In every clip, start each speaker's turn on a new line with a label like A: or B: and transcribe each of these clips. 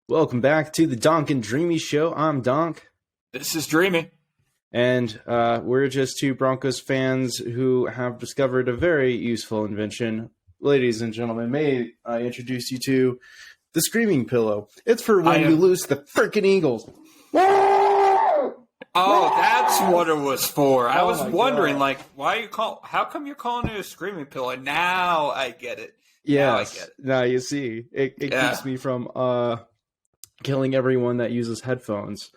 A: Welcome back to the Donk and Dreamy show. I'm Donk.
B: This is Dreamy.
A: And we're just two Broncos fans who have discovered a very useful invention. Ladies and gentlemen, may I introduce you to the Screaming Pillow. It's for when you lose the frickin' Eagles.
B: Oh, that's what it was for. I was wondering,
A: God.
B: how come you're calling it a Screaming Pillow? Now I get it.
A: Yes. Now you see. It keeps me from killing everyone that uses headphones.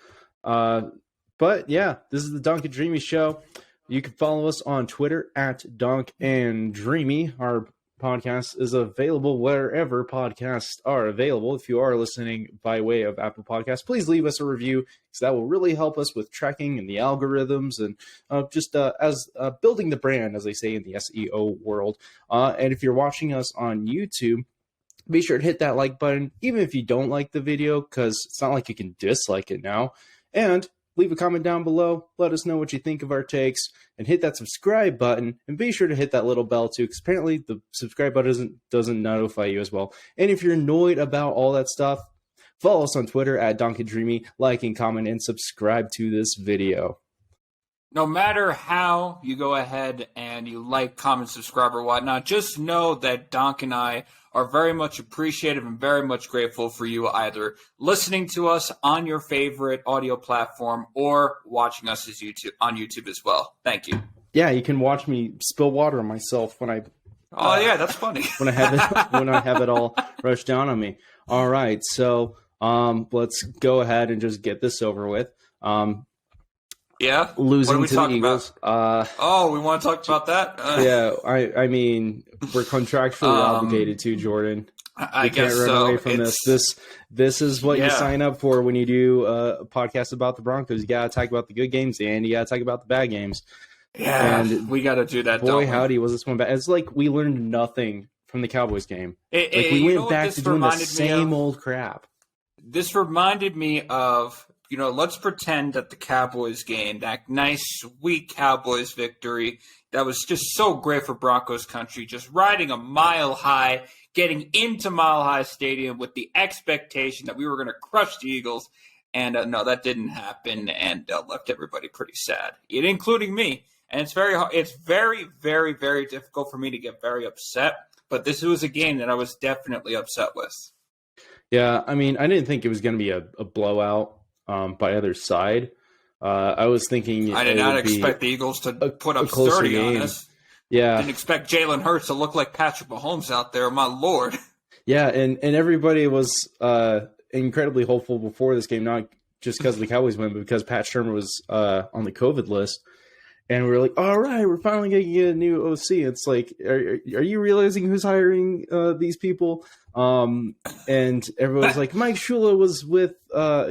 A: But yeah, this is the Donk and Dreamy show. You can follow us on Twitter at Donk and Dreamy. Our podcast is available wherever podcasts are available. If you are listening by way of Apple Podcasts, please leave us a review because that will really help us with tracking and the algorithms and as building the brand, as they say in the SEO world. And if you're watching us on YouTube, be sure to hit that like button, even if you don't like the video, because it's not like you can dislike it now. And leave a comment down below. Let us know what you think of our takes. And hit that subscribe button. And be sure to hit that little bell too, because apparently the subscribe button doesn't notify you as well. And if you're annoyed about all that stuff, follow us on Twitter at Donk and Dreamy. Like and comment and subscribe to this video.
B: No matter how you go ahead and you like, comment, subscribe, or whatnot, just know that Donk and I are very much appreciative and very much grateful for you either listening to us on your favorite audio platform or watching us on YouTube as well. Thank you.
A: Yeah, you can watch me spill water on myself when I.
B: Oh yeah, that's funny.
A: when I have it all rushed down on me. All right, so let's go ahead and just get this over with.
B: Yeah,
A: losing
B: what
A: to the Eagles.
B: We want to talk about that.
A: Yeah, I mean, we're contractually obligated to, Jordan.
B: I
A: can't
B: guess
A: run
B: so.
A: away from this is what you sign up for when you do a podcast about the Broncos. You gotta talk about the good games and you gotta talk about the bad games.
B: Yeah, and we gotta do that.
A: Boy, howdy, was this one bad? It's like we learned nothing from the Cowboys game. We went back to doing the same old crap.
B: This reminded me of. Let's pretend that the Cowboys game, that nice, sweet Cowboys victory, that was just so great for Broncos country, just riding a mile high, getting into Mile High Stadium with the expectation that we were going to crush the Eagles. And no, that didn't happen and left everybody pretty sad, including me. And it's very, very, very difficult for me to get very upset. But this was a game that I was definitely upset with.
A: Yeah, I mean, I didn't think it was going to be a blowout. By either side. I was thinking
B: I did not expect the Eagles to put up 30 on us.
A: Yeah.
B: Didn't expect Jalen Hurts to look like Patrick Mahomes out there, my lord.
A: Yeah, and everybody was incredibly hopeful before this game, not just because of the Cowboys win, but because Pat Shermer was on the COVID list. And we were like, all right, we're finally going to get a new OC. It's like, are you realizing who's hiring these people? And everyone's like, Mike Shula was with,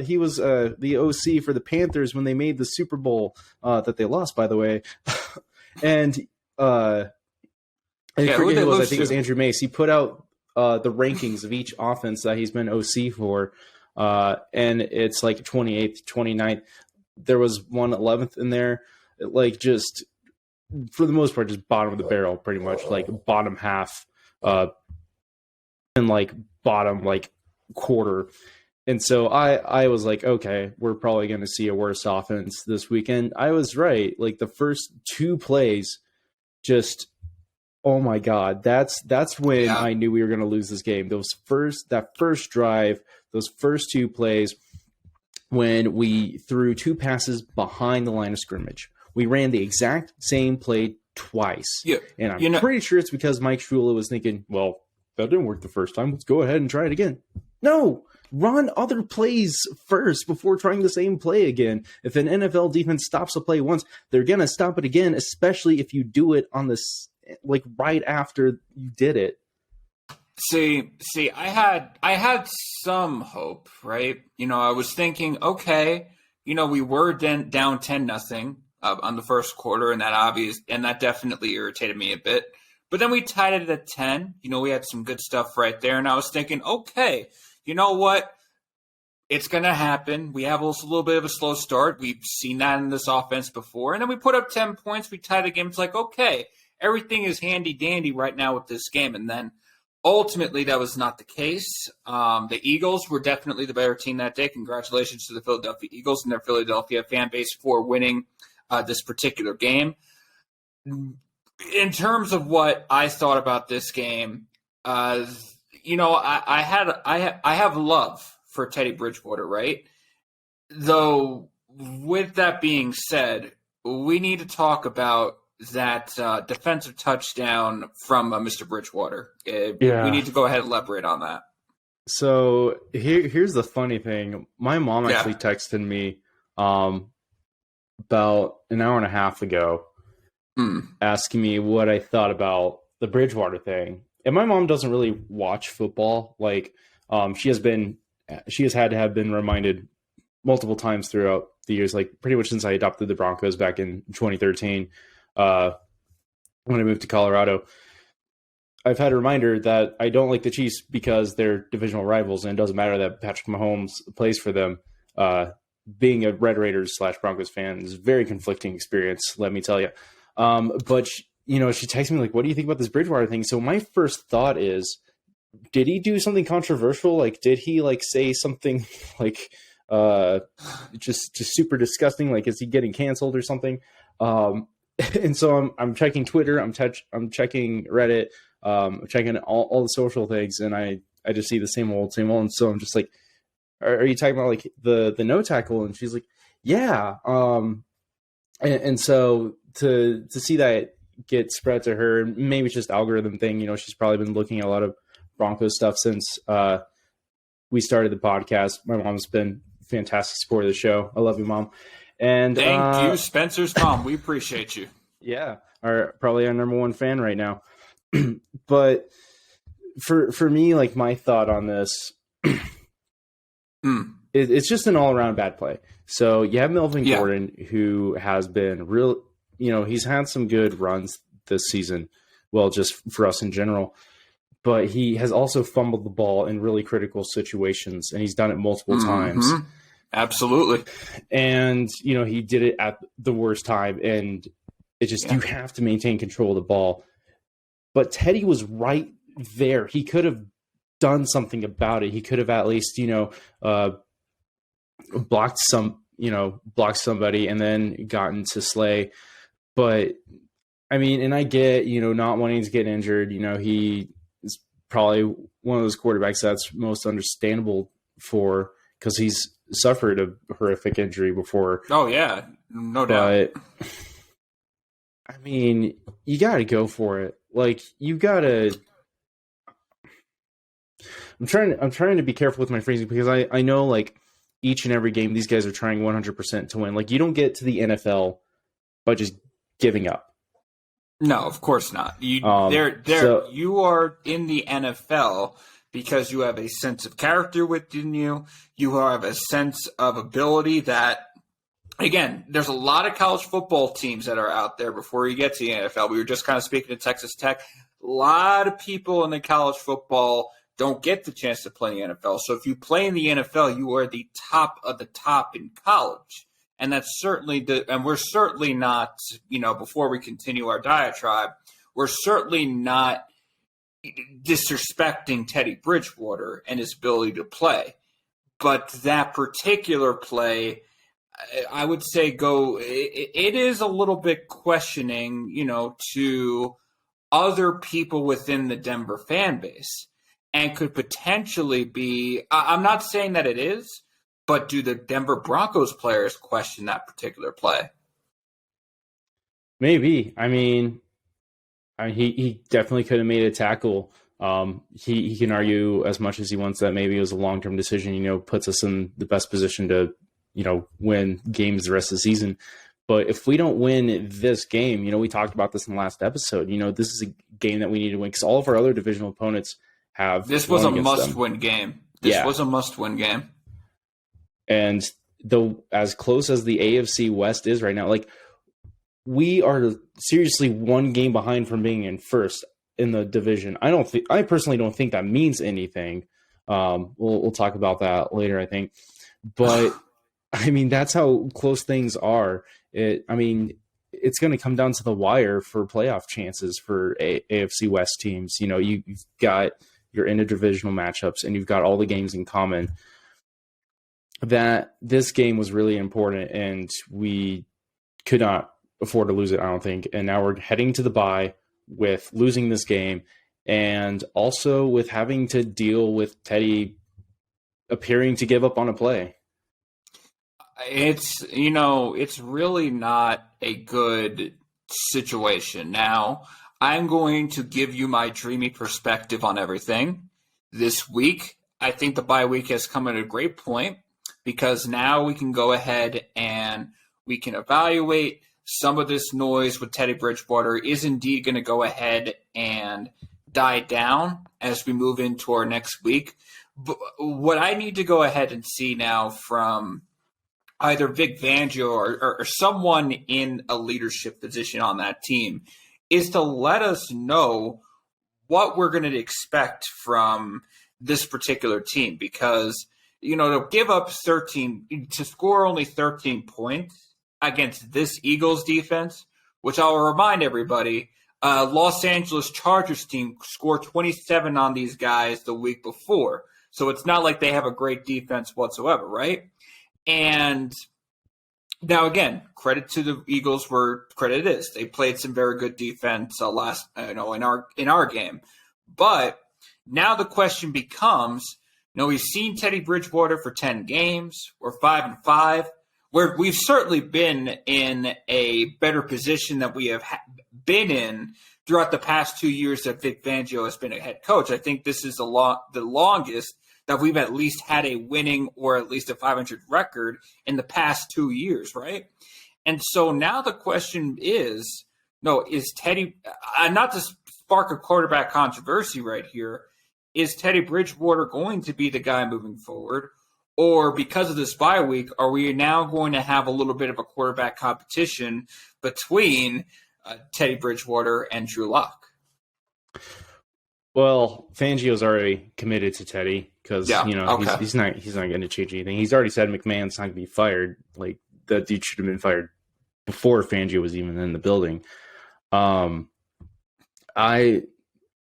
A: he was the OC for the Panthers when they made the Super Bowl that they lost, by the way. And I think it was Andrew Mace. He put out the rankings of each offense that he's been OC for, and it's like 28th, 29th. There was one 11th in there. Like, just for the most part, just bottom of the barrel, pretty much, like bottom half, and like bottom like quarter. And so I was like, okay, we're probably going to see a worse offense this weekend. I was right. Like the first two plays, just oh my god, that's when I knew we were going to lose this game. That first drive, those first two plays, when we threw two passes behind the line of scrimmage. We ran the exact same play twice. Yeah. And I'm pretty sure it's because Mike Shula was thinking, well, that didn't work the first time. Let's go ahead and try it again. No, run other plays first before trying the same play again. If an NFL defense stops a play once, they're going to stop it again, especially if you do it on this, like right after you did it.
B: See, I had some hope, right? I was thinking, okay, we were down 10-0. On the first quarter, and that definitely irritated me a bit. But then we tied it at 10. We had some good stuff right there, and I was thinking, okay, you know what? It's going to happen. We have a little bit of a slow start. We've seen that in this offense before, and then we put up 10 points. We tied the game. It's like, okay, everything is handy-dandy right now with this game, and then Ultimately, that was not the case. The Eagles were definitely the better team that day. Congratulations to the Philadelphia Eagles and their Philadelphia fan base for winning this particular game. In terms of what I thought about this game, I have love for Teddy Bridgewater, right? Though, with that being said, we need to talk about that defensive touchdown from Mr. Bridgewater. We need to go ahead and elaborate on that.
A: So here's the funny thing. My mom actually texted me about an hour and a half ago asking me what I thought about the Bridgewater thing. And my mom doesn't really watch football. Like, she has had to have been reminded multiple times throughout the years, like pretty much since I adopted the Broncos back in 2013, when I moved to Colorado. I've had a reminder that I don't like the Chiefs because they're divisional rivals, and it doesn't matter that Patrick Mahomes plays for them. Being a Red Raiders / Broncos fan is a very conflicting experience, let me tell you. But she texted me like, "What do you think about this Bridgewater thing?" So my first thought is, did he do something controversial? Like, did he say something like just super disgusting? Like, is he getting canceled or something? And so I'm checking Twitter, I'm checking Reddit, I'm checking all the social things, and I just see the same old. And so I'm just like, are you talking about like the no tackle? And she's like, yeah. And so to see that get spread to her, maybe it's just algorithm thing. She's probably been looking at a lot of Broncos stuff since we started the podcast. My mom's been fantastic support of the show. I love you, Mom. And
B: thank you, Spencer's mom. We appreciate you.
A: Yeah, probably our number one fan right now. But for me, like, my thought on this, it's just an all around bad play. So you have Melvin Gordon, who has been real. He's had some good runs this season. Well, just for us in general. But he has also fumbled the ball in really critical situations, and he's done it multiple times.
B: Absolutely.
A: And, he did it at the worst time, and it just, you have to maintain control of the ball. But Teddy was right there. He could have done something about it. He could have at least, blocked somebody and then gotten to Slay. But, I mean, and I get, not wanting to get injured. He is probably one of those quarterbacks that's most understandable for, because he's suffered a horrific injury before.
B: Oh, yeah. No doubt.
A: But, I mean, you got to go for it. Like, you got to... I'm trying to be careful with my phrasing, because I know, like, each and every game these guys are trying 100% to win. Like, you don't get to the NFL by just giving up.
B: No, of course not. You are in the NFL because you have a sense of character within you. You have a sense of ability that, again, there's a lot of college football teams that are out there before you get to the NFL. We were just kind of speaking to Texas Tech. A lot of people in the college football don't get the chance to play in the NFL. So if you play in the NFL, you are the top of the top in college. And that's certainly and we're certainly not, before we continue our diatribe, we're certainly not disrespecting Teddy Bridgewater and his ability to play. But that particular play, I would say it is a little bit questioning, to other people within the Denver fan base, and could potentially be, I'm not saying that it is, but do the Denver Broncos players question that particular play?
A: Maybe. I mean, he definitely could have made a tackle. He can argue as much as he wants that maybe it was a long-term decision, puts us in the best position to, win games the rest of the season. But if we don't win this game, we talked about this in the last episode, this is a game that we need to win because all of our other divisional opponents have.
B: This was a must-win game. This was a must-win game.
A: And as close as the AFC West is right now, like, we are seriously one game behind from being in first in the division. I personally don't think that means anything. We'll talk about that later, I think. But I mean, that's how close things are. It's going to come down to the wire for playoff chances for AFC West teams. You've got your interdivisional matchups, and you've got all the games in common, that this game was really important, and we could not afford to lose it, I don't think. And now we're heading to the bye with losing this game, and also with having to deal with Teddy appearing to give up on a play.
B: It's really not a good situation. Now, I'm going to give you my dreamy perspective on everything. This week, I think the bye week has come at a great point, because now we can go ahead and we can evaluate some of this noise with Teddy Bridgewater is indeed going to go ahead and die down as we move into our next week. But what I need to go ahead and see now from either Vic Fangio or someone in a leadership position on that team is to let us know what we're going to expect from this particular team. Because, to give up 13, to score only 13 points against this Eagles defense, which I'll remind everybody, Los Angeles Chargers team scored 27 on these guys the week before. So it's not like they have a great defense whatsoever, right? And now, again, credit to the Eagles where credit is. They played some very good defense in our game. But now the question becomes, we've seen Teddy Bridgewater for 10 games. We're 5-5. Where we've certainly been in a better position than we have been in throughout the past 2 years that Vic Fangio has been a head coach. I think this is the longest that we've at least had a winning or at least a 500 record in the past 2 years, right? And so now the question is Teddy, not to spark a quarterback controversy right here, is Teddy Bridgewater going to be the guy moving forward? Or because of this bye week, are we now going to have a little bit of a quarterback competition between Teddy Bridgewater and Drew Lock?
A: Well, Fangio's already committed to Teddy because he's not going to change anything. He's already said McMahon's not going to be fired. Like, that dude should have been fired before Fangio was even in the building. I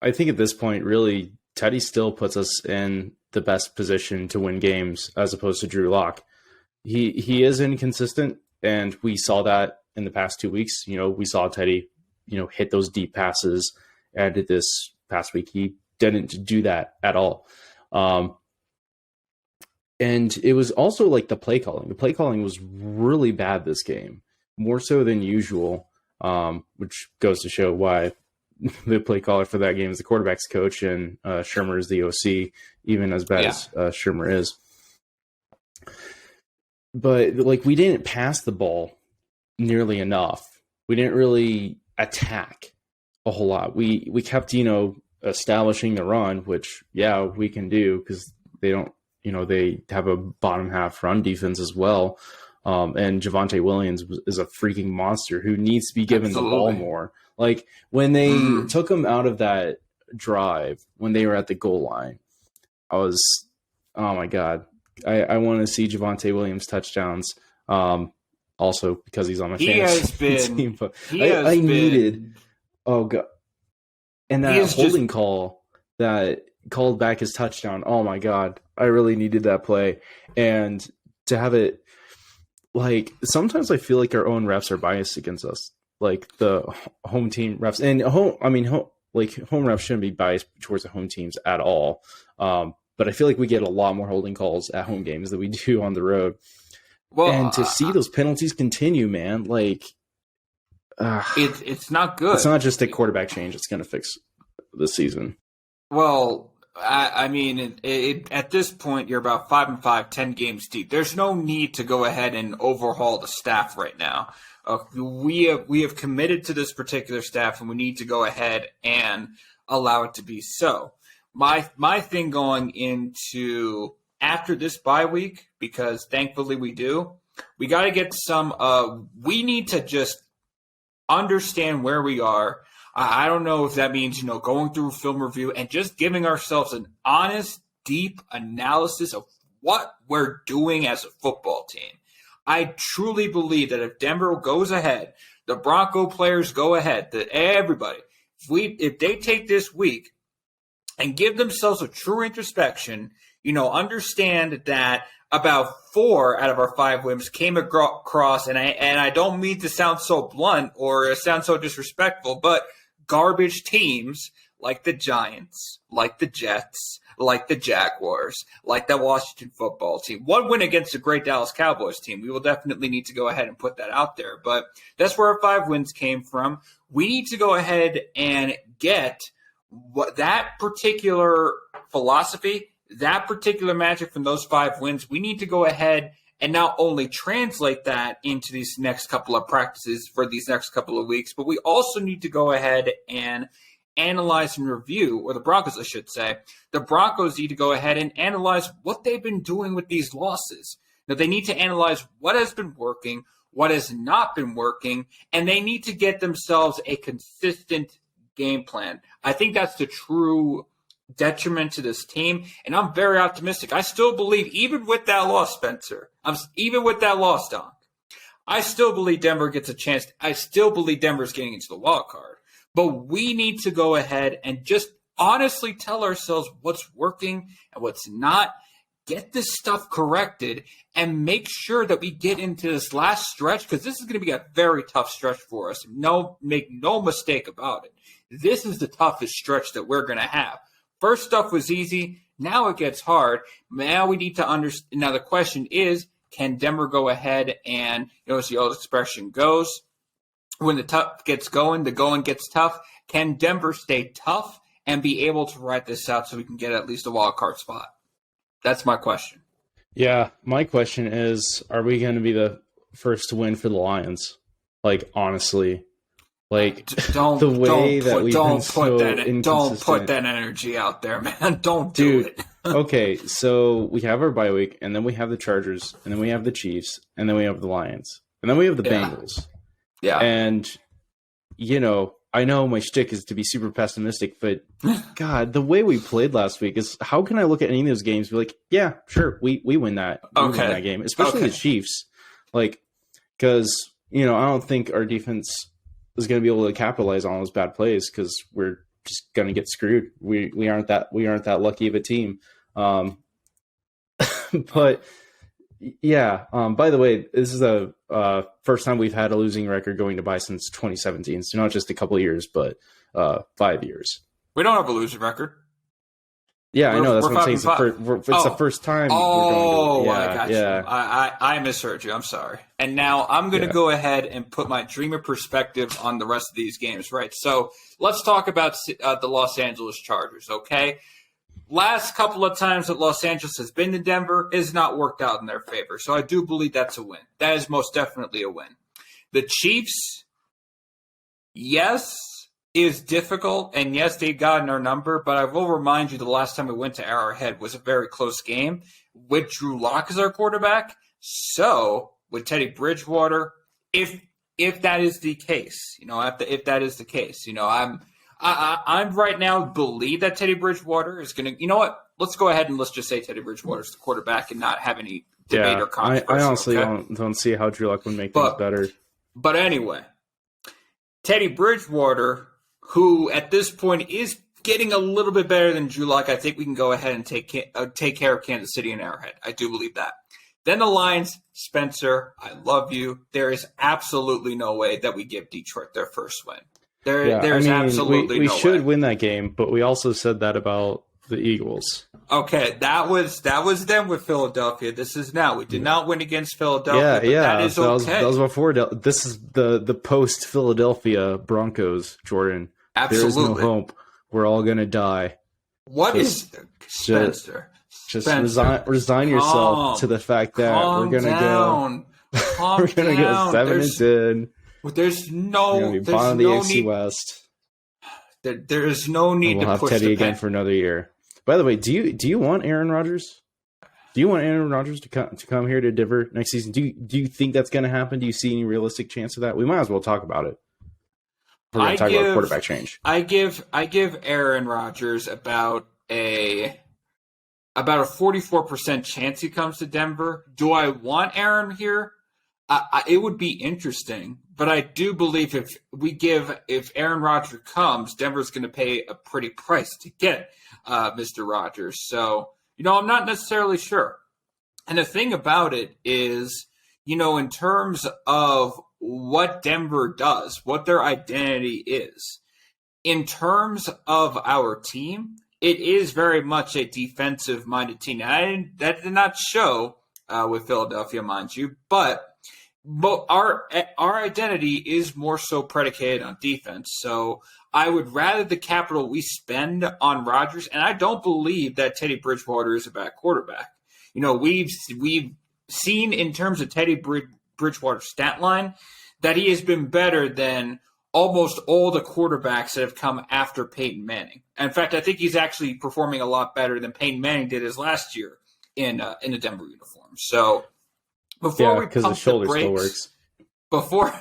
A: think at this point, really, Teddy still puts us in the best position to win games as opposed to Drew Lock. He is inconsistent, and we saw that in the past 2 weeks. We saw Teddy, hit those deep passes, and this past week he didn't do that at all. And it was also like the play calling. The play calling was really bad this game, more so than usual, which goes to show why the play caller for that game is the quarterback's coach, and Shermer is the OC, even as bad as Shermer is. But we didn't pass the ball nearly enough. We didn't really attack a whole lot. We kept, establishing the run, which we can do because they don't, they have a bottom half run defense as well. And Javonte Williams is a freaking monster who needs to be given the ball more. Like, when they took him out of that drive, when they were at the goal line, I was, oh my God, I want to see Javonte Williams touchdowns. Also because he's on my fantasy team, but I needed, oh God. And that holding call that called back his touchdown. Oh my God. I really needed that play. And to have it, sometimes I feel like our own refs are biased against us. Like the home team refs, and home refs shouldn't be biased towards the home teams at all. But I feel like we get a lot more holding calls at home games than we do on the road. Well, and to see those penalties continue, man,
B: it's not good.
A: It's not just a quarterback change that's going to fix the season.
B: Well, I mean, at this point, you're about 5-5, 10 games deep. There's no need to go ahead and overhaul the staff right now. We have committed to this particular staff, and we need to go ahead and allow it to be so. My thing going into after this bye week, because thankfully we do, we got to get some. We need to just understand where we are. I don't know if that means, going through film review and just giving ourselves an honest, deep analysis of what we're doing as a football team. I truly believe that if Denver goes ahead, the Bronco players go ahead, that everybody, if they take this week and give themselves a true introspection, understand that about 4 out of our 5 wins came across, and I don't mean to sound so blunt or sound so disrespectful, but garbage teams like the Giants, like the Jets, like the Jaguars, like the Washington football team. One win against the great Dallas Cowboys team. We will definitely need to go ahead and put that out there. But that's where our 5 wins came from. We need to go ahead and get what that particular philosophy, that particular magic from those 5 wins. We need to go ahead and not only translate that into these next couple of practices for these next couple of weeks, but we also need to go ahead and analyze and review, or the Broncos, I should say. The Broncos need to go ahead and analyze what they've been doing with these losses. Now, they need to analyze what has been working, what has not been working, and they need to get themselves a consistent game plan. I think that's the true detriment to this team, and I'm very optimistic. I still believe, even with that loss, Spencer, even with that loss, Donk, I still believe Denver gets a chance. I still believe Denver's getting into the wild card. But we need to go ahead and just honestly tell ourselves what's working and what's not, get this stuff corrected, and make sure that we get into this last stretch, because this is going to be a very tough stretch for us. Make no mistake about it. This is the toughest stretch that we're going to have. First stuff was easy. Now it gets hard. Now we need to understand. Now the question is, can Denver go ahead and, as the old expression goes, when the tough gets going, the going gets tough. Can Denver stay tough and be able to ride this out so we can get at least a wild card spot? That's my question.
A: Yeah, my question is, are we going to be the first to win for the Lions? Like, honestly. Like,
B: don't
A: the way that we've been so
B: inconsistent. Don't put that energy out there, man. Don't do it.
A: Okay, so we have our bye week, and then we have the Chargers, and then we have the Chiefs, and then we have the Lions, and then we have the Bengals.
B: Yeah.
A: And, I know my shtick is to be super pessimistic, but God, the way we played last week is, how can I look at any of those games and be like, yeah, sure, we win that. We win that game, especially the Chiefs. Like, because, I don't think our defense is going to be able to capitalize on those bad plays, because we're just going to get screwed. We aren't that lucky of a team. But yeah, by the way, this is the first time we've had a losing record going to bye since 2017. So not just a couple of years, but 5 years.
B: We don't have a losing record.
A: Yeah, I know. That's what I'm saying. It's the first time.
B: I got you. I misheard you. I'm sorry. And now I'm going to go ahead and put my dreamer perspective on the rest of these games, right? So let's talk about the Los Angeles Chargers, okay? Last couple of times that Los Angeles has been to Denver has not worked out in their favor. So I do believe that's a win. That is most definitely a win. The Chiefs, yes, is difficult, and yes, they've gotten our number, but I will remind you the last time we went to Arrowhead was a very close game with Drew Lock as our quarterback. So with Teddy Bridgewater, if that is the case, if that is the case, I'm right now believe that Teddy Bridgewater is going to, let's go ahead and let's just say Teddy Bridgewater is the quarterback and not have any debate or controversy.
A: I honestly don't see how Drew Lock would make things better.
B: But anyway, Teddy Bridgewater, who at this point is getting a little bit better than Drew Lock, I think we can go ahead and take care of Kansas City and Arrowhead. I do believe that. Then the Lions, Spencer, I love you. There is absolutely no way that we give Detroit their first win. There's absolutely
A: we
B: no
A: should
B: way.
A: win that game, but we also said that about the Eagles.
B: Okay, that was then with Philadelphia. This is now. We did not win against Philadelphia. But that is okay.
A: That was before. This is the post Philadelphia Broncos, Jordan.
B: Absolutely.
A: There is no hope. We're all gonna die.
B: Spencer?
A: Just resign yourself to the fact that we're gonna go. We're gonna go 7-10.
B: There's no
A: be bottom of the AFC West.
B: There is no need
A: to push Teddy again for another year. By the way, do you want Aaron Rodgers? Do you want Aaron Rodgers to come here to Denver next season? Do you think that's going to happen? Do you see any realistic chance of that? We might as well talk about it. We're going to talk about quarterback change.
B: I give Aaron Rodgers about a 44% chance he comes to Denver. Do I want Aaron here? It would be interesting, But I do believe if Aaron Rodgers comes, Denver's going to pay a pretty price to get Mr. Rodgers. So, I'm not necessarily sure. And the thing about it is, in terms of what Denver does, what their identity is, in terms of our team, it is very much a defensive-minded team. That did not show with Philadelphia, mind you, but our identity is more so predicated on defense. So I would rather the capital we spend on Rodgers, and I don't believe that Teddy Bridgewater is a bad quarterback. We've seen in terms of Teddy Bridgewater's stat line that he has been better than almost all the quarterbacks that have come after Peyton Manning. In fact, I think he's actually performing a lot better than Peyton Manning did his last year in a Denver uniform. So before we pump the brakes, before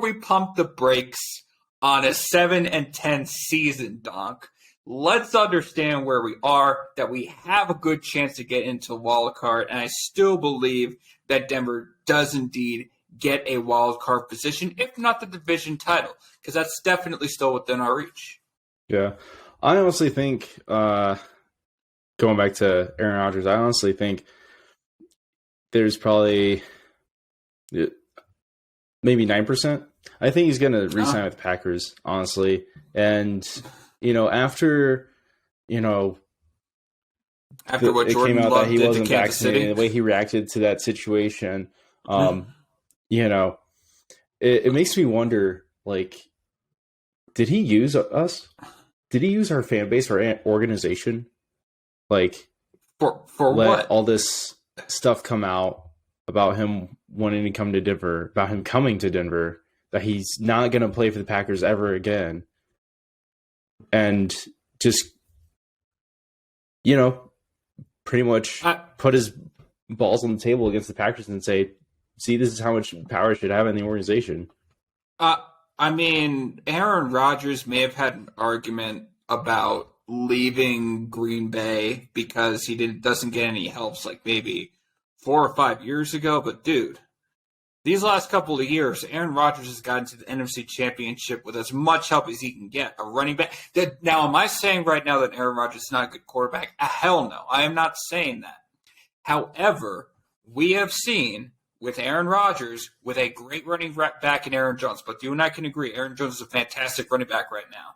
B: we pump the brakes on a 7-10 season, Donk, let's understand where we are, that we have a good chance to get into wild card, and I still believe that Denver does indeed get a wild card position, if not the division title, because that's definitely still within our reach.
A: Yeah. I honestly think, going back to Aaron Rodgers, I honestly think there's probably maybe 9%. I think he's going to re-sign with the Packers, honestly. And, after
B: what
A: it
B: Jordan
A: came out
B: Love
A: that he
B: did
A: wasn't
B: to Kansas
A: vaccinated,
B: City.
A: the way he reacted to that situation, it makes me wonder, like, did he use us? Did he use our fan base or organization? Like,
B: for
A: let
B: what?
A: all this stuff come out about him wanting to come to Denver, about him coming to Denver, that he's not going to play for the Packers ever again. And just, pretty much put his balls on the table against the Packers and say, see, this is how much power I should have in the organization.
B: I mean, Aaron Rodgers may have had an argument about leaving Green Bay because he doesn't get any helps like maybe 4 or 5 years ago. But, dude, these last couple of years, Aaron Rodgers has gotten to the NFC Championship with as much help as he can get. A running back. Now, am I saying right now that Aaron Rodgers is not a good quarterback? Hell no. I am not saying that. However, we have seen with Aaron Rodgers, with a great running back in Aaron Jones, but you and I can agree, Aaron Jones is a fantastic running back right now.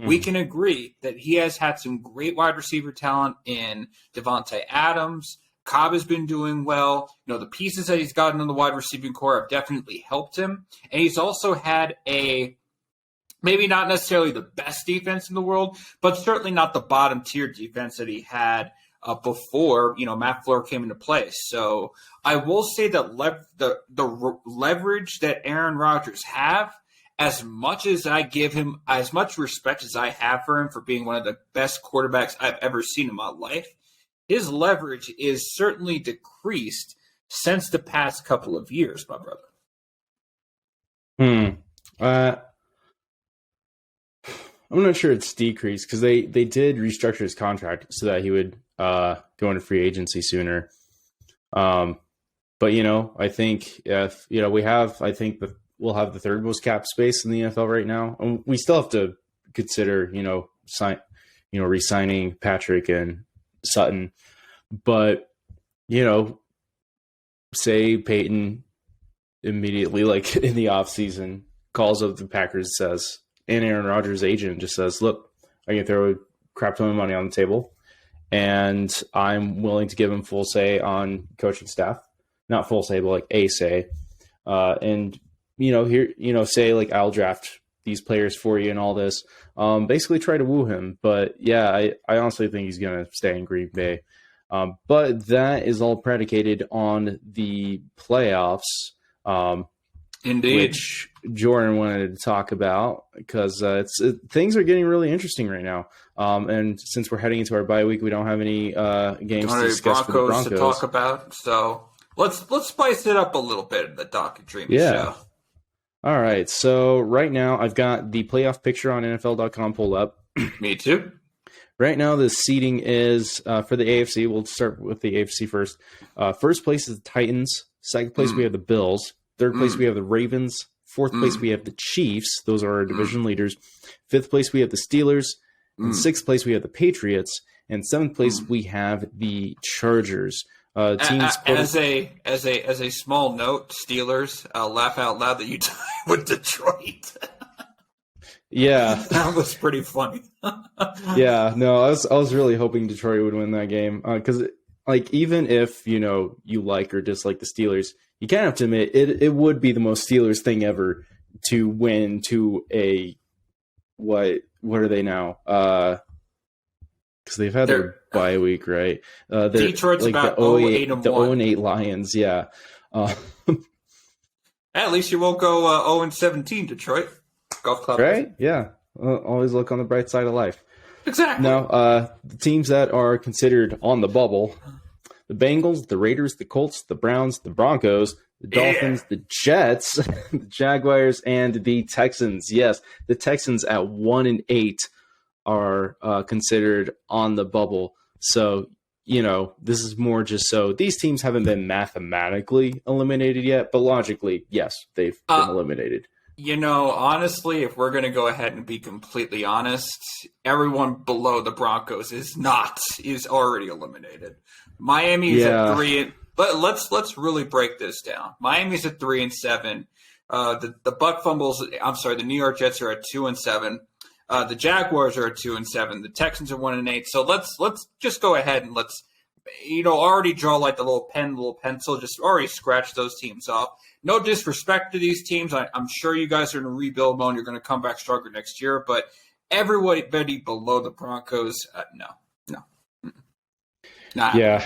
B: We can agree that he has had some great wide receiver talent in Devontae Adams. Cobb has been doing well. The pieces that he's gotten in the wide receiving core have definitely helped him. And he's also had maybe not necessarily the best defense in the world, but certainly not the bottom tier defense that he had before, Matt Fleur came into place. So I will say that the leverage that Aaron Rodgers have, as much as I give him, as much respect as I have for him for being one of the best quarterbacks I've ever seen in my life, his leverage is certainly decreased since the past couple of years, my brother.
A: I'm not sure it's decreased because they did restructure his contract so that he would go into free agency sooner. But I think if we'll have the third most cap space in the NFL right now. And we still have to consider re-signing Patrick and Sutton, but say Peyton immediately, like in the offseason, calls up the Packers, says, and Aaron Rodgers' agent just says, look, I can throw a crap ton of money on the table, and I'm willing to give him full say on coaching staff. Not full say, but like a say. And, say like I'll draft these players for you and all this. Basically try to woo him. But yeah, I honestly think he's going to stay in Green Bay. But that is all predicated on the playoffs.
B: Indeed.
A: Which Jordan wanted to talk about because things are getting really interesting right now. And since we're heading into our bye week, we don't have any games to discuss for the Broncos
B: to talk about. So let's spice it up a little bit in the Donk and Dreamy show.
A: All right. So right now I've got the playoff picture on NFL.com pulled up.
B: Me too.
A: Right now, the seeding is for the AFC. We'll start with the AFC first. First place is the Titans. Second place, we have the Bills. Third place, we have the Ravens. Fourth place, we have the Chiefs. Those are our division leaders. Fifth place, we have the Steelers. In sixth place, we have the Patriots. And seventh place, we have the Chargers. Teams
B: as a small note, Steelers, laugh out loud that you tied with Detroit.
A: Yeah,
B: that was pretty funny.
A: Yeah, no, I was really hoping Detroit would win that game because, like, even if you like or dislike the Steelers, you kind of have to admit it would be the most Steelers thing ever to win to a what are they now? Because they've had their bye week, right?
B: Detroit's
A: like
B: about
A: the
B: 0-8 and 1.
A: The 0-8 Lions, yeah.
B: At least you won't go 0-17, Detroit. Golf club,
A: right? Yeah, always look on the bright side of life.
B: Exactly.
A: Now, the teams that are considered on the bubble: the Bengals, the Raiders, the Colts, the Browns, the Broncos, the Dolphins, the Jets, the Jaguars, and the Texans. Yes, the Texans at 1-8 are considered on the bubble. So, this is more just so these teams haven't been mathematically eliminated yet, but logically, yes, they've been eliminated.
B: Honestly, if we're going to go ahead and be completely honest, everyone below the Broncos is already eliminated. Miami is at 3. But let's really break this down. Miami's at 3-7. The Buck Fumbles. I'm sorry, the New York Jets are at 2-7. The Jaguars are at 2-7. The Texans are 1-8. So let's just go ahead and let's already draw like the little pencil. Just already scratch those teams off. No disrespect to these teams. I'm sure you guys are in a rebuild mode. You're going to come back stronger next year. But everybody below the Broncos, no. Nah.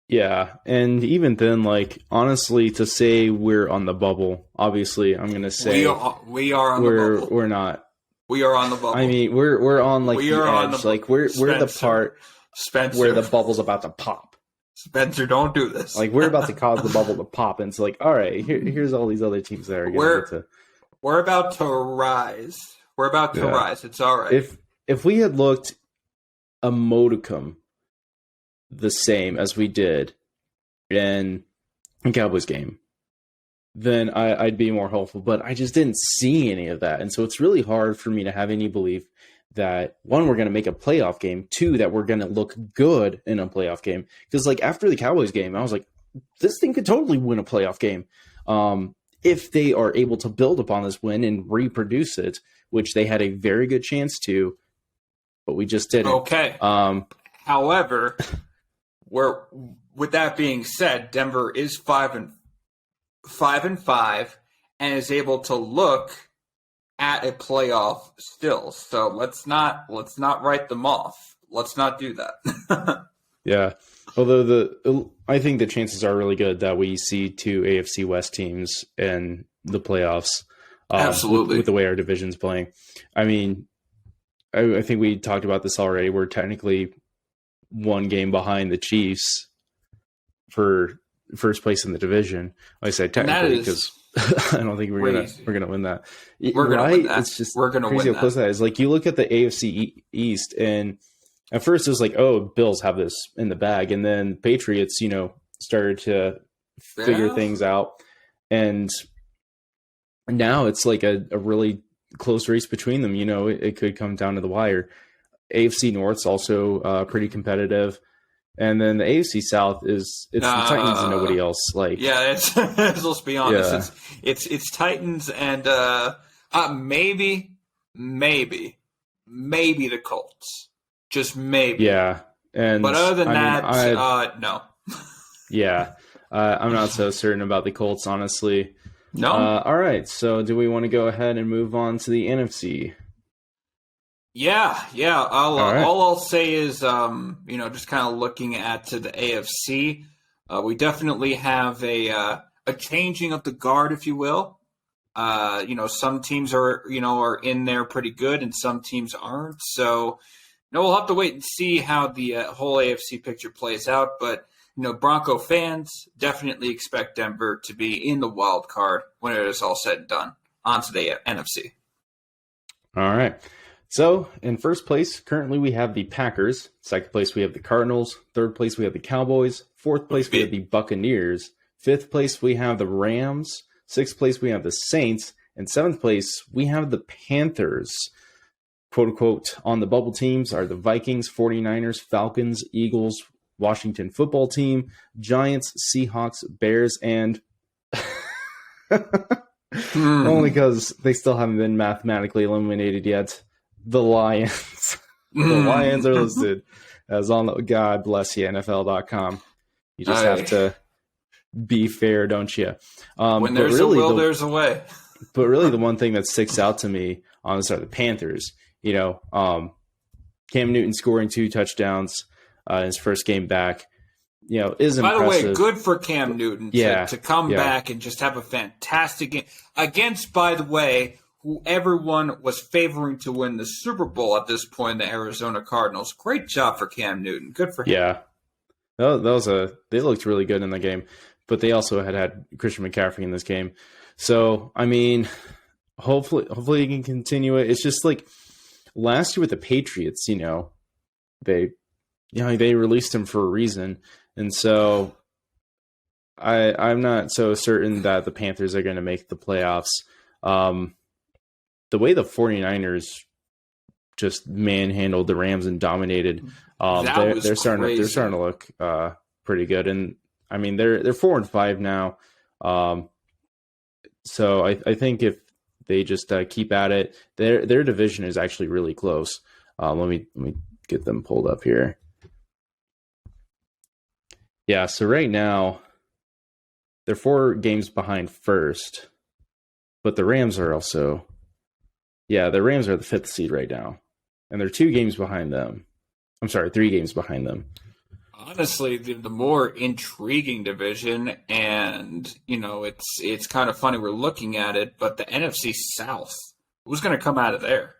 A: Yeah. And even then, like, honestly, to say we're on the bubble, obviously, I'm going to say
B: we are on the bubble.
A: We're not.
B: We are on the bubble.
A: I mean, we're on like the edge. Like we're the part where the bubble's about to pop.
B: Spencer, don't do this.
A: Like we're about to cause the bubble to pop, and it's like, all right, here's all these other teams that are going to.
B: We're about to rise. We're about to rise. It's all right.
A: If we had looked a modicum the same as we did in a Cowboys game, then I'd be more hopeful. But I just didn't see any of that, and so it's really hard for me to have any belief that, one, we're going to make a playoff game, two, that we're going to look good in a playoff game. Because, like, after the Cowboys game, I was like, this thing could totally win a playoff game if they are able to build upon this win and reproduce it, which they had a very good chance to, but we just didn't.
B: Okay. However, with that being said, Denver is 5-5 and is able to look at a playoff still. So let's not write them off. Let's not do that.
A: Yeah. Although I think the chances are really good that we see two AFC West teams in the playoffs.
B: Absolutely.
A: With the way our division's playing. I mean, I think we talked about this already. We're technically one game behind the Chiefs for first place in the division. I say technically because I don't think we're gonna win that.
B: We're gonna win that.
A: It's just
B: we're gonna
A: crazy
B: win
A: how close that is. Like, you look at the AFC East, and at first it was like, oh, Bills have this in the bag, and then Patriots, started to figure things out, and now it's like a really close race between them. It could come down to the wire. AFC North's also pretty competitive. And then the AFC South it's the Titans and nobody else. Like,
B: yeah, let's be honest. Yeah. It's Titans and maybe the Colts. Just maybe.
A: Yeah.
B: But other than no.
A: Yeah. I'm not so certain about the Colts, honestly.
B: No.
A: All right. So do we want to go ahead and move on to the NFC?
B: Yeah. All I'll say is, just kind of looking at to the AFC, we definitely have a changing of the guard, if you will. Some teams are in there pretty good, and some teams aren't. So, we'll have to wait and see how the whole AFC picture plays out. But Bronco fans definitely expect Denver to be in the wild card when it is all said and done onto the NFC.
A: All right. So, in first place, currently we have the Packers. Second place, we have the Cardinals. Third place, we have the Cowboys. Fourth place, we have the Buccaneers. Fifth place, we have the Rams. Sixth place, we have the Saints. And seventh place, we have the Panthers. Quote unquote, on the bubble teams are the Vikings, 49ers, Falcons, Eagles, Washington football team, Giants, Seahawks, Bears, and only because they still haven't been mathematically eliminated yet, the Lions. The Lions are listed as on the God bless you, NFL.com. You just have to be fair, don't you?
B: When there's a will, there's a way.
A: But really, the one thing that sticks out to me on this are the Panthers. You know, Cam Newton scoring 2 touchdowns in his first game back, you know, is impressive.
B: By the way, good for Cam Newton to come back and just have a fantastic game against, by the way, who everyone was favoring to win the Super Bowl at this point, the Arizona Cardinals. Great job for Cam Newton. Good for him.
A: Yeah. They looked really good in the game, but they also had Christian McCaffrey in this game. So, I mean, hopefully you can continue it. It's just like last year with the Patriots, you know, they released him for a reason. And so I'm not so certain that the Panthers are going to make the playoffs. The way the 49ers just manhandled the Rams and dominated, they're starting to look pretty good. And I mean, they're 4-5 now. So I think if they just keep at it, their division is actually really close. Let me get them pulled up here. Yeah, so right now they're 4 games behind first, but the Rams are also, the Rams are the 5th seed right now, and they're 2 games behind them. I'm sorry, 3 games behind them.
B: Honestly, the more intriguing division, and you know, it's kind of funny we're looking at it, but the NFC South, who's going to come out of there?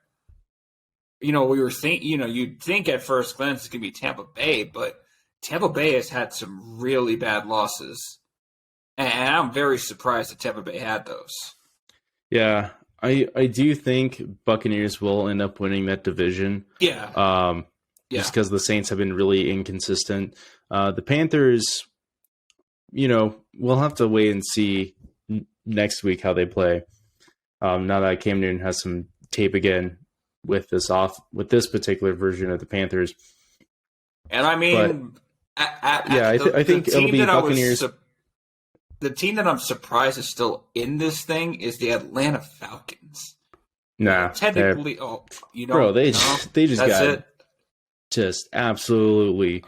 B: You know, you'd think at first glance it's going to be Tampa Bay, but Tampa Bay has had some really bad losses, and I'm very surprised that Tampa Bay had those. Yeah,
A: I do think Buccaneers will end up winning that division.
B: Yeah.
A: Just because the Saints have been really inconsistent. The Panthers, you know, we'll have to wait and see next week how they play. Now that Cam Newton has some tape again with this particular version of the Panthers.
B: And I mean,
A: I think it'll be Buccaneers.
B: The team that I'm surprised is still in this thing is the Atlanta Falcons.
A: Nah,
B: technically,
A: they just got it. Just absolutely.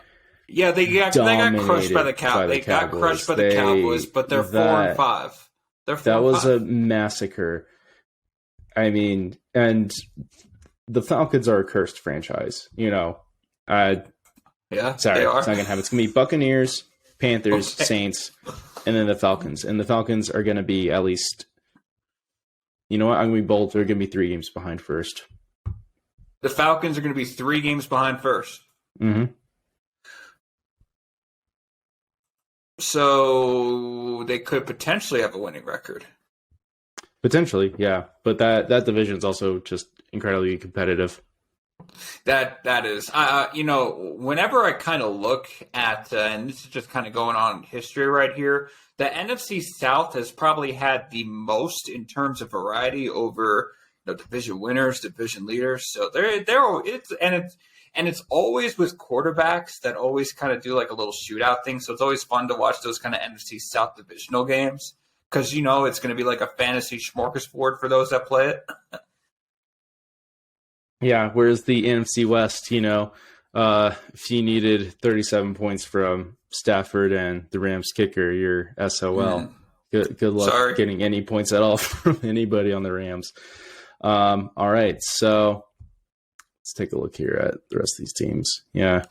B: Yeah, they got crushed by the Cowboys. They got crushed by the Cowboys, but they're 4-5.
A: That was a massacre. I mean, and the Falcons are a cursed franchise. You know, sorry, it's not gonna happen. It's gonna be Buccaneers, Panthers, Saints, and then the Falcons. And the Falcons are gonna be at least. You know what? I'm gonna be bold. They're gonna be 3 games behind first.
B: The Falcons are going to be 3 games behind first.
A: Mm-hmm.
B: So they could potentially have a winning record.
A: Potentially, yeah. But that division is also just incredibly competitive.
B: That is. You know, whenever I kind of look at, and this is just kind of going on in history right here, the NFC South has probably had the most in terms of variety over division winners, division leaders. So it's always with quarterbacks that always kind of do like a little shootout thing. So it's always fun to watch those kind of NFC South divisional games because you know it's going to be like a fantasy smorgasbord for those that play it.
A: Yeah, whereas the NFC West, you know, if you needed 37 points from Stafford and the Rams kicker, you're SOL. Good luck getting any points at all from anybody on the Rams. All right, so let's take a look here at the rest of these teams. Yeah.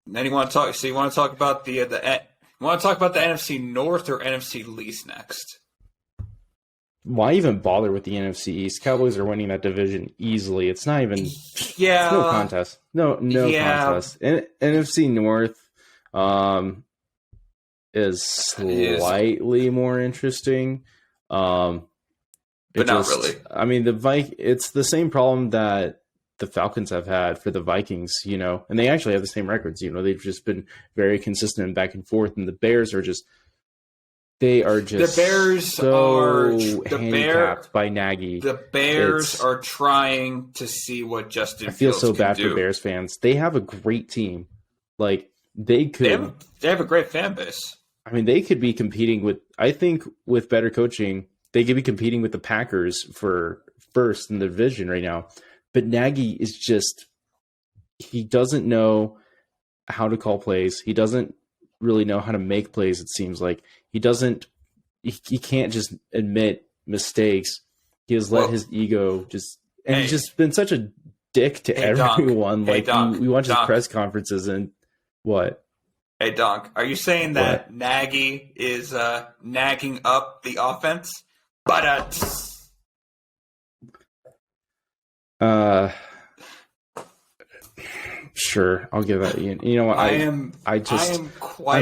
B: And then you want to talk about the NFC North or NFC East next?
A: Why even bother with the NFC East? Cowboys are winning that division easily. It's not even it's no contest. No contest. NFC North is slightly more interesting.
B: But not really.
A: I mean, it's the same problem that the Falcons have had for the Vikings, and they actually have the same records. They've just been very consistent and back and forth. And the Bears are just
B: the Bears are
A: handicapped by Nagy.
B: The Bears are trying to see what Justin.
A: I feel
B: Fields
A: so
B: can
A: bad
B: do.
A: for Bears fans. They have a great team. Like they
B: have a great fan base.
A: I mean, they could be competing with. I think with better coaching, they could be competing with the Packers for first in the division right now. But Nagy is he doesn't know how to call plays. He doesn't really know how to make plays. It seems like he can't just admit mistakes. He has let his ego he's just been such a dick to everyone. We watch his press conferences and what?
B: Hey, Donk, are you saying that Nagy is nagging up the offense?
A: Sure, I'll give that. You know what?
B: I'm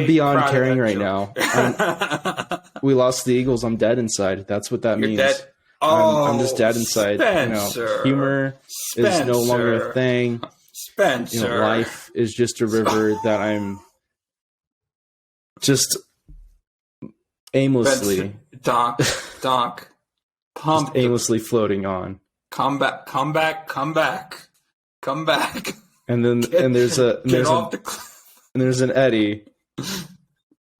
A: beyond caring right now. We lost the Eagles. I'm dead inside. That's what that means.
B: Dead.
A: I'm just dead inside.
B: Spencer,
A: humor is no longer a thing.
B: Spencer,
A: life is just a river that I'm just aimlessly,
B: Donk,
A: aimlessly floating on.
B: Come back.
A: And then there's an eddy.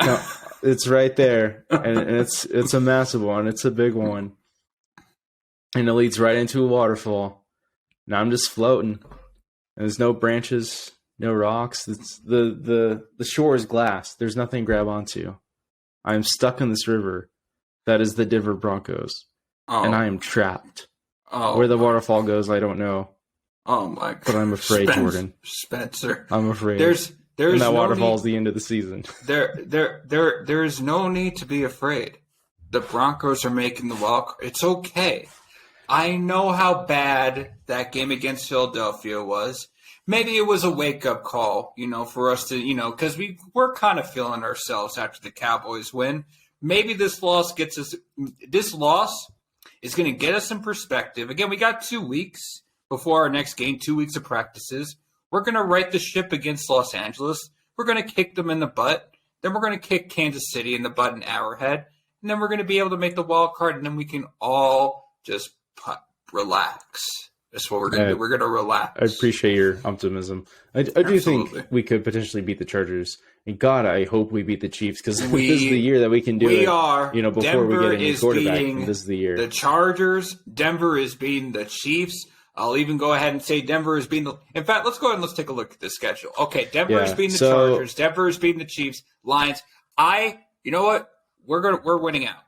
A: No, it's right there, and it's a massive one. It's a big one, and it leads right into a waterfall. Now I'm just floating. There's no branches, no rocks. It's the shore is glass. There's nothing to grab onto. I am stuck in this river. That is the Denver Broncos, and I am trapped. Where the waterfall goes, I don't know.
B: Oh my God!
A: But I'm afraid, Jordan.
B: Spencer,
A: I'm afraid.
B: There's
A: and that
B: no
A: waterfall is the end of the season.
B: There is no need to be afraid. The Broncos are making the wild card. It's okay. I know how bad that game against Philadelphia was. Maybe it was a wake-up call, for us to, because we're kind of feeling ourselves after the Cowboys win. Maybe this loss is going to get us in perspective. Again, we got 2 weeks before our next game, 2 weeks of practices. We're going to right the ship against Los Angeles. We're going to kick them in the butt. Then we're going to kick Kansas City in the butt and Arrowhead. And then we're going to be able to make the wild card, and then we can all just relax. That's what we're going to do. We're going to relax.
A: I appreciate your optimism. I do think we could potentially beat the Chargers. And God, I hope we beat the Chiefs because this is the year that we can do it.
B: We are.
A: Before
B: Denver
A: we get a new quarterback. This is the year.
B: The Chargers. Denver is beating the Chiefs. I'll even go ahead and say Denver is beating the. In fact, let's go ahead and let's take a look at the schedule. Okay, Denver is beating the Chargers. Denver is beating the Chiefs. Lions. You know what? We're winning out.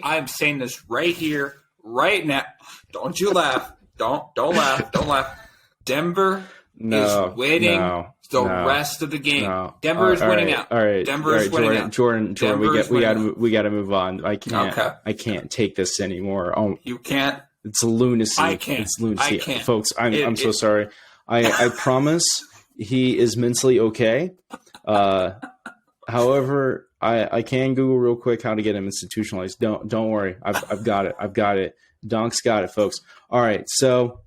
B: I'm saying this right here, right now. Don't you laugh. Don't laugh. Don't laugh. Denver is winning the rest of the game. Denver is winning out.
A: All right.
B: Denver is winning out.
A: Jordan, we got to move on. I can't take this anymore.
B: You can't.
A: It's lunacy. It's lunacy. Folks, I'm so sorry. I promise he is mentally okay. However, I can Google real quick how to get him institutionalized. Don't worry. I've got it. Donk's got it, folks. All right. So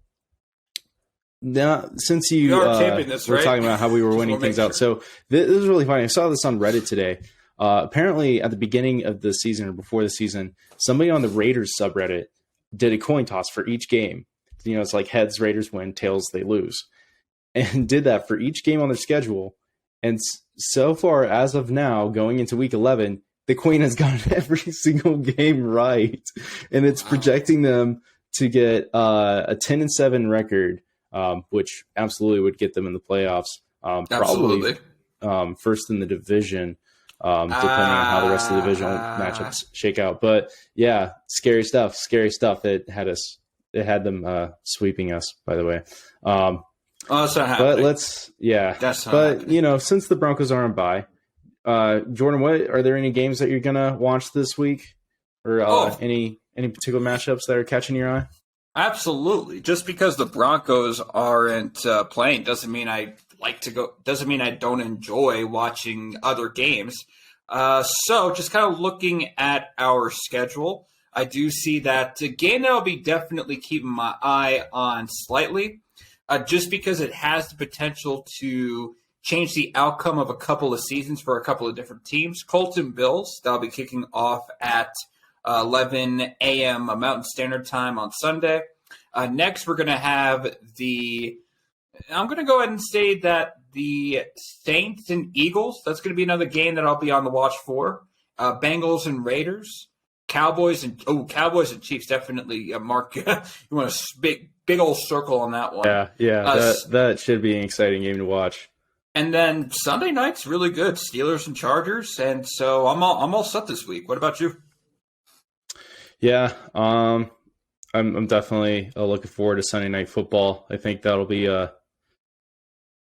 A: now, since you were talking about how we were winning things out, so this is really funny. I saw this on Reddit today. Apparently, at the beginning of the season or before the season, somebody on the Raiders subreddit did a coin toss for each game. It's like heads, Raiders win, tails, they lose. And did that for each game on their schedule. And so far, as of now, going into week 11, the Queen has gotten every single game right. And it's projecting them to get a 10-7 record, which absolutely would get them in the playoffs. Probably first in the division. Depending on how the rest of the divisional matchups shake out. But yeah, scary stuff. It had them sweeping us, by the way.
B: That's not happening.
A: But
B: that's not happening.
A: Since the Broncos are on bye, Jordan, are there any games that you're gonna watch this week, or any particular matchups that are catching your eye?
B: Absolutely. Just because the Broncos aren't playing doesn't mean I like to go. Doesn't mean I don't enjoy watching other games. So just kind of looking at our schedule, I do see that a game that I'll be definitely keeping my eye on slightly just because it has the potential to change the outcome of a couple of seasons for a couple of different teams. Colts and Bills, that'll be kicking off at 11 a.m. Mountain Standard Time on Sunday. Next, we're going to have I'm going to go ahead and say that the Saints and Eagles, that's going to be another game that I'll be on the watch for. Bengals and Raiders. Cowboys and Chiefs, definitely. Mark, you want a big old circle on that one.
A: Yeah. That should be an exciting game to watch. And
B: then Sunday night's really good. Steelers and Chargers, and so I'm all set this week. What about you?
A: Yeah, I'm definitely looking forward to Sunday Night Football. I think that'll be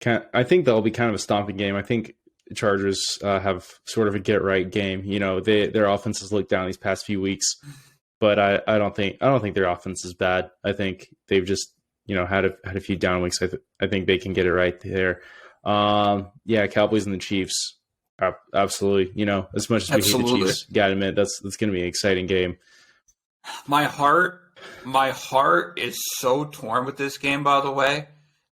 A: kind of a stomping game. I think Chargers have sort of a get right game. You know, their offense has looked down these past few weeks, but I don't think their offense is bad. I think they've just had a few down weeks. I think they can get it right there. Cowboys and the Chiefs, absolutely. As much as we hate the Chiefs, gotta admit that's going to be an exciting game.
B: My heart is so torn with this game, by the way,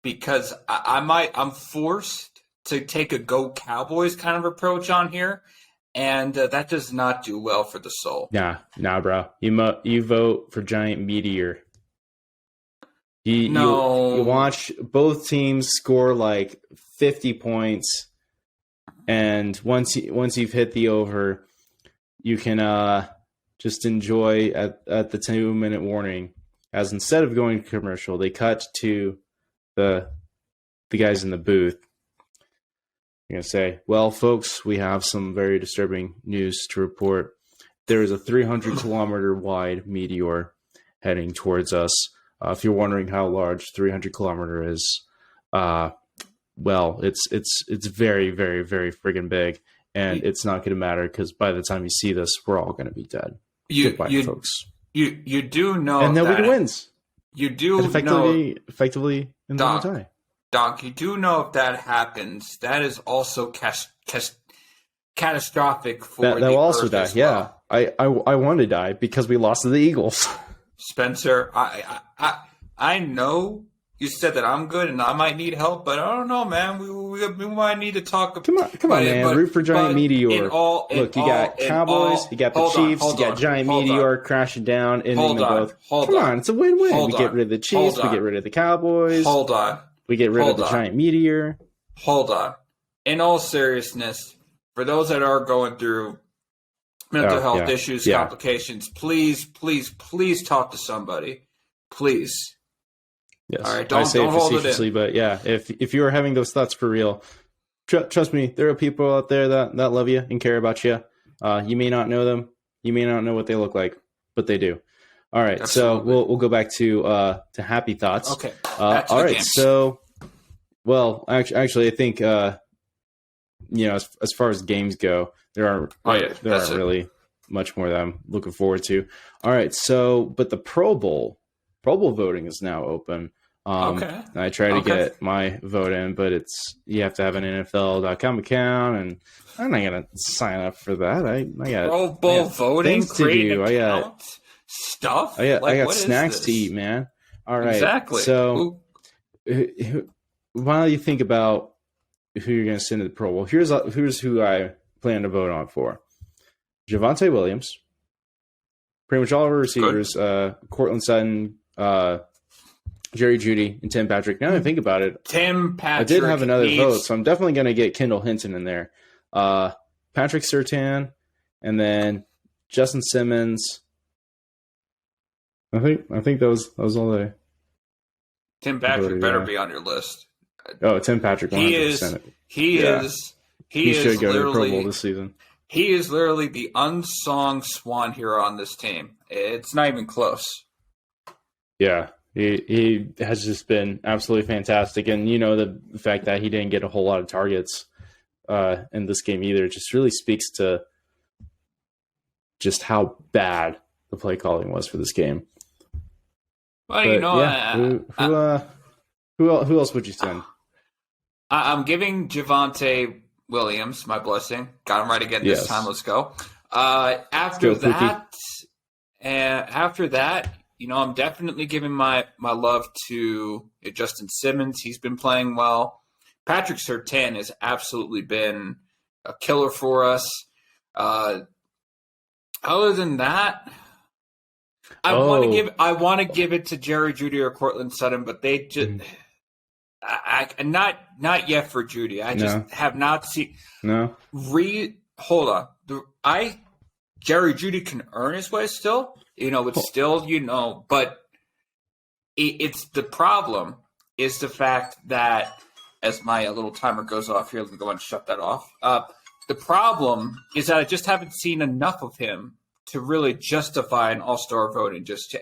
B: because I'm forced to take a go Cowboys kind of approach on here, and that does not do well for the soul. Nah, bro.
A: You vote for Giant Meteor. You watch both teams score like 50 points, and once you've hit the over, you can just enjoy at the 2-minute warning, as instead of going to commercial, they cut to the guys in the booth. You're going to say, well, folks, we have some very disturbing news to report. There is a 300-kilometer wide meteor heading towards us. If you're wondering how large 300 kilometer is, well, it's very, very, very friggin' big, and it's not going to matter because by the time you see this, we're all going to be dead. Goodbye, folks.
B: You do know,
A: and nobody wins.
B: You do
A: effectively in the tie.
B: Donk, you do know if that happens, that is also catastrophic for
A: that will also die.
B: Well. Yeah,
A: I want to die because we lost to the Eagles.
B: Spencer, I know you said that I'm good and I might need help, but I don't know, man. We might need to talk.
A: Come on, man. Root for Giant Meteor. Look, you got Cowboys, you got the Chiefs, you got Giant Meteor crashing down, and then both. Come on, it's a win-win. We get rid of the Chiefs, we get rid of the Cowboys.
B: Hold on.
A: We get rid of the Giant Meteor.
B: Hold on. In all seriousness, for those that are going through mental health issues, complications, please talk to somebody. Please.
A: Yes.
B: All right,
A: I say
B: don't
A: it
B: hold
A: facetiously,
B: it in.
A: but yeah, if you are having those thoughts for real, trust me, there are people out there that love you and care about you. You may not know them. You may not know what they look like, but they do. All right,
B: Absolutely.
A: So we'll go back to happy thoughts.
B: Okay.
A: All right, games. So, well, actually, I think as far as games go, there aren't really much more that I'm looking forward to. All right, so but the Pro Bowl voting is now open.
B: Okay.
A: I try to get my vote in, but you have to have an NFL.com account, and I'm not gonna sign up for that. I got
B: Pro Bowl voting
A: things to do. I got
B: stuff.
A: I got snacks to eat, man. All right.
B: Exactly.
A: So, while you think about who you're going to send to the Pro Bowl, here's who I plan to vote on for: Javonte Williams, pretty much all of our receivers, Cortland Sutton, Jerry Jeudy, and Tim Patrick. Now that I think about it,
B: Tim Patrick.
A: I did have another vote, so I'm definitely going to get Kendall Hinton in there. Patrick Surtain, and then Justin Simmons. I think that was all they.
B: Tim Patrick better be on your list.
A: Oh, Tim Patrick. 100%.
B: He
A: should go to the Pro Bowl this season.
B: He is literally the unsung swan hero on this team. It's not even close.
A: Yeah, he has just been absolutely fantastic, and the fact that he didn't get a whole lot of targets in this game either just really speaks to just how bad the play calling was for this game.
B: Well,
A: who else would you send?
B: I'm giving Javonte Williams my blessing. Got him right again this time. Let's go. After that, I'm definitely giving my love to Justin Simmons. He's been playing well. Patrick Surtain has absolutely been a killer for us. Other than that, I want to give it to Jerry Jeudy or Cortland Sutton, but they just not yet for Jeudy. I just have not seen.
A: No.
B: Hold on. Jerry Jeudy can earn his way still. It's still, but it's the problem is the fact that, as my little timer goes off here, let me go and shut that off. The problem is that I just haven't seen enough of him to really justify an all-star voting. Just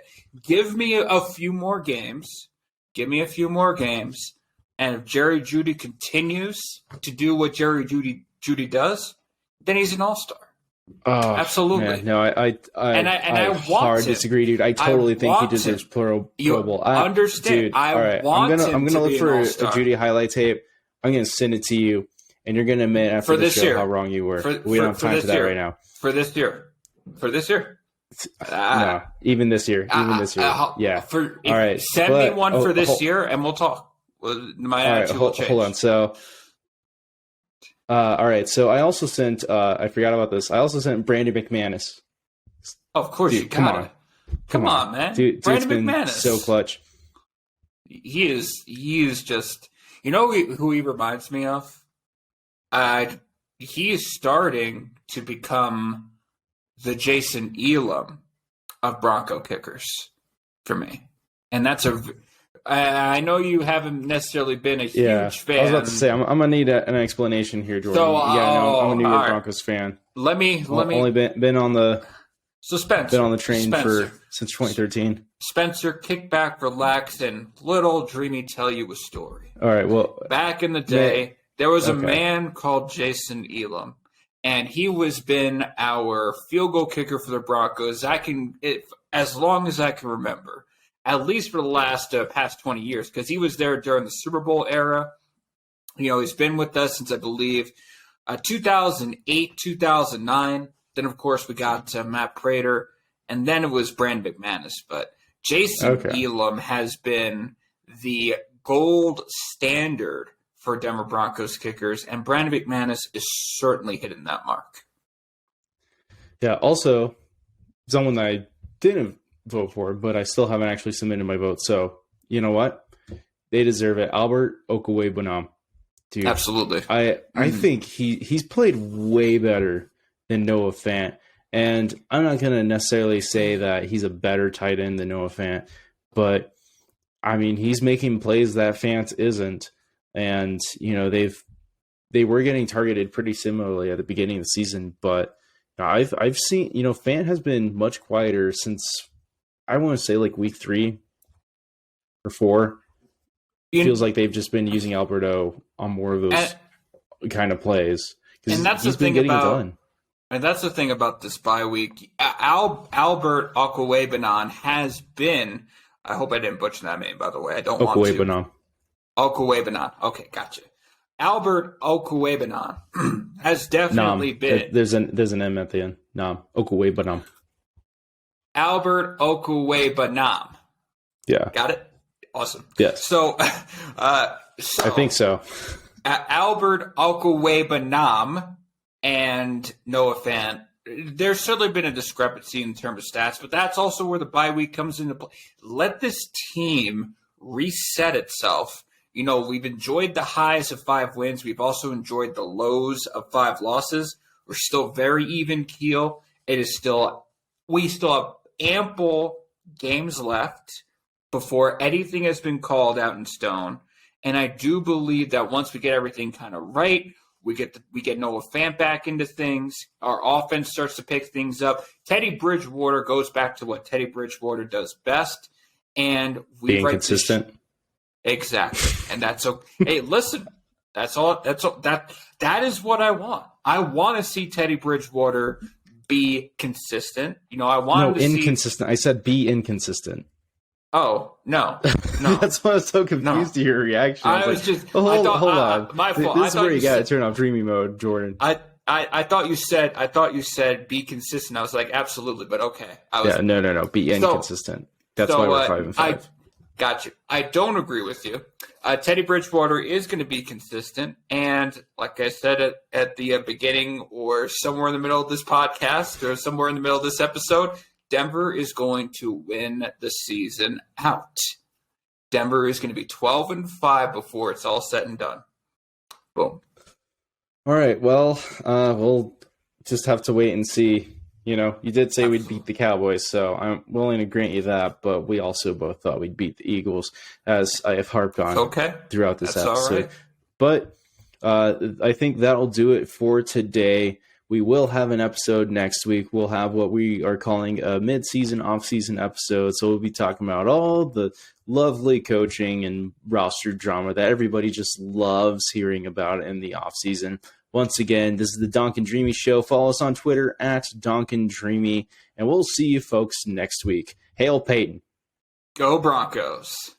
B: give me a few more games. Give me a few more games. And if Jerry Jeudy continues to do what Jerry Jeudy does, then he's an all-star.
A: Oh,
B: absolutely.
A: Man, no, I hard disagree, dude. I totally think he deserves Pro Bowl. I
B: understand.
A: Dude, I'm gonna look for a Jeudy highlight tape. I'm gonna send it to you, and you're gonna admit after the show how wrong you were. We don't have time for that right now.
B: For this year.
A: No, even this year. Yeah.
B: All right. Send me one for this year, and we'll talk. My attitude will change.
A: Hold on. So. All right, so I also sent. I forgot about this. I also sent Brandy Mcmanus.
B: Of course, dude, you got it. Come on, man.
A: Dude's
B: Brandy
A: been
B: McManus,
A: so clutch.
B: He is just. Who he reminds me of? He is starting to become the Jason Elam of Bronco kickers for me, and that's a. I know you haven't necessarily been a huge fan.
A: I was about to say I'm gonna need an explanation here, Jordan.
B: So,
A: I'm a New York Broncos fan.
B: Let me.
A: Only been on the.
B: So Spencer,
A: been on the train since 2013.
B: Spencer, kick back, relax, and let old Dreamy tell you a story.
A: All right. Well,
B: back in the day, there was a man called Jason Elam, and he was been our field goal kicker for the Broncos. As long as I can remember. At least for the last past 20 years, because he was there during the Super Bowl era. He's been with us since, I believe, 2008, 2009. Then, of course, we got Matt Prater, and then it was Brandy Mcmanus. But Jason Elam has been the gold standard for Denver Broncos kickers, and Brandy Mcmanus is certainly hitting that mark.
A: Yeah, also, someone that I didn't vote for, but I still haven't actually submitted my vote. So you know what? They deserve it. Albert Okwuegbunam. Dude.
B: Absolutely.
A: I think he's played way better than Noah Fant. And I'm not gonna necessarily say that he's a better tight end than Noah Fant, but I mean he's making plays that Fant isn't. And they were getting targeted pretty similarly at the beginning of the season, but I've seen Fant has been much quieter since I want to say like week 3 or 4. Feels like they've just been using Alberto on more of those kind of plays.
B: And that's the thing about this bye week. Albert Okwuegbunam has been. I hope I didn't butcher that name, by the way. I don't want to. Okwuegbunam. Okay, gotcha. Albert Okwuegbunam has definitely been.
A: There's an M at the end. Okwuegbunam.
B: Albert Okwuegbunam.
A: Yeah.
B: Got it? Awesome.
A: Yes.
B: So
A: I think so.
B: Albert Okwuegbunam and Noah Fant, there's certainly been a discrepancy in terms of stats, but that's also where the bye week comes into play. Let this team reset itself. We've enjoyed the highs of 5 wins. We've also enjoyed the lows of 5 losses. We're still very even keel. We still have ample games left before anything has been called out in stone. And I do believe that once we get everything kind of right, we get Noah Fant back into things. Our offense starts to pick things up. Teddy Bridgewater goes back to what Teddy Bridgewater does best, and we
A: being consistent.
B: Exactly, and that's okay. Hey, listen, that's all. That is what I want. I want to see Teddy Bridgewater be consistent. I want to
A: inconsistent. I said be inconsistent.
B: Oh, no.
A: That's why I was so confused to your reaction. Hold on.
B: My fault.
A: This is where you got to turn off dreamy mode, Jordan.
B: I thought you said be consistent. I was like, absolutely, but okay.
A: No. Be inconsistent. That's why we're 5-5.
B: I got you. I don't agree with you. Teddy Bridgewater is going to be consistent, and like I said at the beginning, or somewhere in the middle of this podcast, or somewhere in the middle of this episode, Denver is going to win the season out. Denver is going to be 12-5 before it's all said and done. Boom.
A: All right. Well, we'll just have to wait and see. You did say we'd beat the Cowboys, so I'm willing to grant you that. But we also both thought we'd beat the Eagles, as I have harped on throughout this episode. All right. But I think that'll do it for today. We will have an episode next week. We'll have what we are calling a mid-season, off-season episode. So we'll be talking about all the lovely coaching and roster drama that everybody just loves hearing about in the off-season. Once again, this is the Donk and Dreamy Show. Follow us on Twitter at Donk and Dreamy, and we'll see you folks next week. Hail Peyton.
B: Go Broncos.